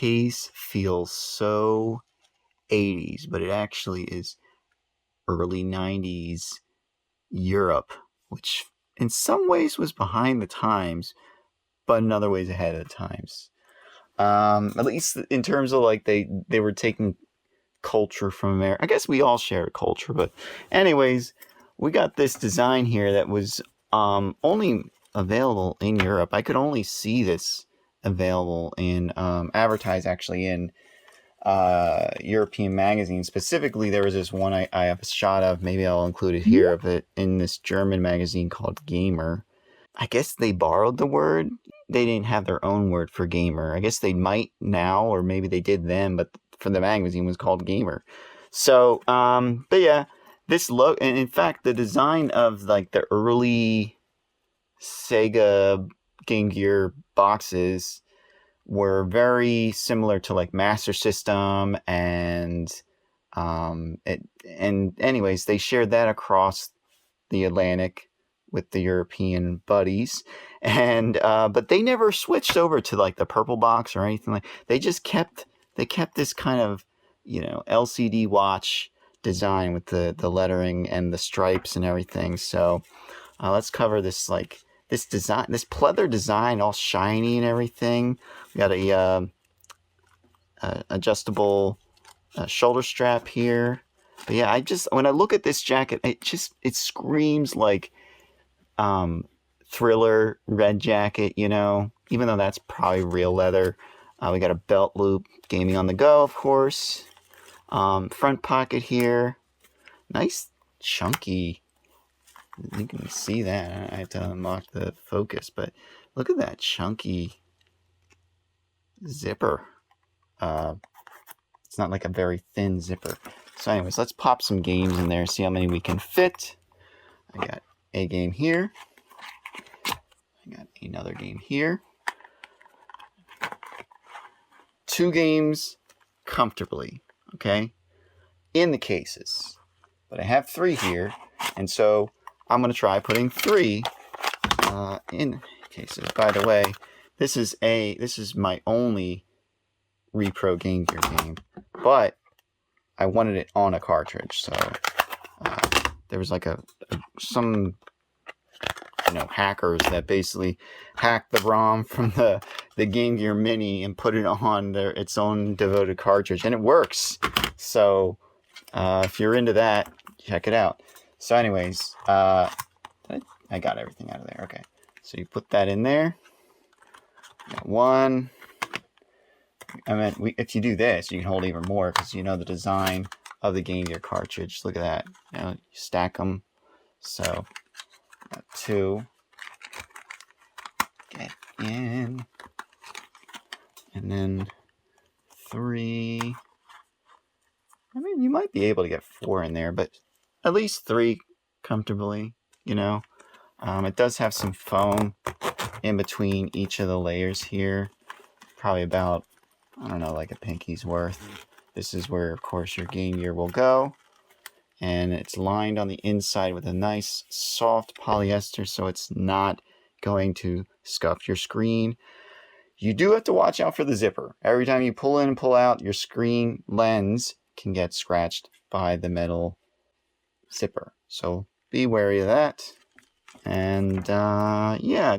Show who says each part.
Speaker 1: case feels so 80s, but it actually is early 90s Europe, which in some ways was behind the times, but in other ways ahead of the times. At least in terms of like they were taking culture from America. I guess we all share a culture, but anyways, we got this design here that was only available in Europe. I could only see this available in advertised actually in European magazines. Specifically, there was this one I have a shot of. Maybe I'll include it here of it in this German magazine called Gamer. I guess they borrowed the word. They didn't have their own word for gamer. I guess they might now, or maybe they did then, but for the magazine was called Gamer. So, but yeah, this look, and in fact, the design of like the early Sega Game Gear boxes were very similar to like Master System and anyways, they shared that across the Atlantic with the European buddies, and but they never switched over to like the purple box or anything like. They just kept this kind of LCD watch design with the lettering and the stripes and everything. So let's cover this this design, this pleather design, all shiny and everything. We got a adjustable shoulder strap here. But yeah, when I look at this jacket, it screams like Thriller red jacket, even though that's probably real leather. We got a belt loop, gaming on the go, of course. Front pocket here, nice chunky. You can see that. I have to unlock the focus, but look at that chunky zipper. It's not like a very thin zipper. So anyways, let's pop some games in there, see how many we can fit. I got a game here. I got another game here. 2 games comfortably, okay, in the cases. But I have 3 here, and so I'm going to try putting 3 in cases. By the way, this is my only repro Game Gear game, but I wanted it on a cartridge, so there was like some hackers that basically hacked the ROM from the Game Gear Mini and put it on its own devoted cartridge, and it works. So if you're into that, check it out. So anyways, I got everything out of there. Okay, so you put that in there. Got 1. I mean, if you do this, you can hold even more because the design of the Game Gear cartridge. Look at that. You stack them. So, got 2. Get in. And then 3. I mean, you might be able to get 4 in there, but at least 3 comfortably, It does have some foam in between each of the layers here. Probably about, I don't know, like a pinky's worth. This is where, of course, your Game Gear will go. And it's lined on the inside with a nice soft polyester, so it's not going to scuff your screen. You do have to watch out for the zipper. Every time you pull in and pull out, your screen lens can get scratched by the metal zipper. So be wary of that. And yeah.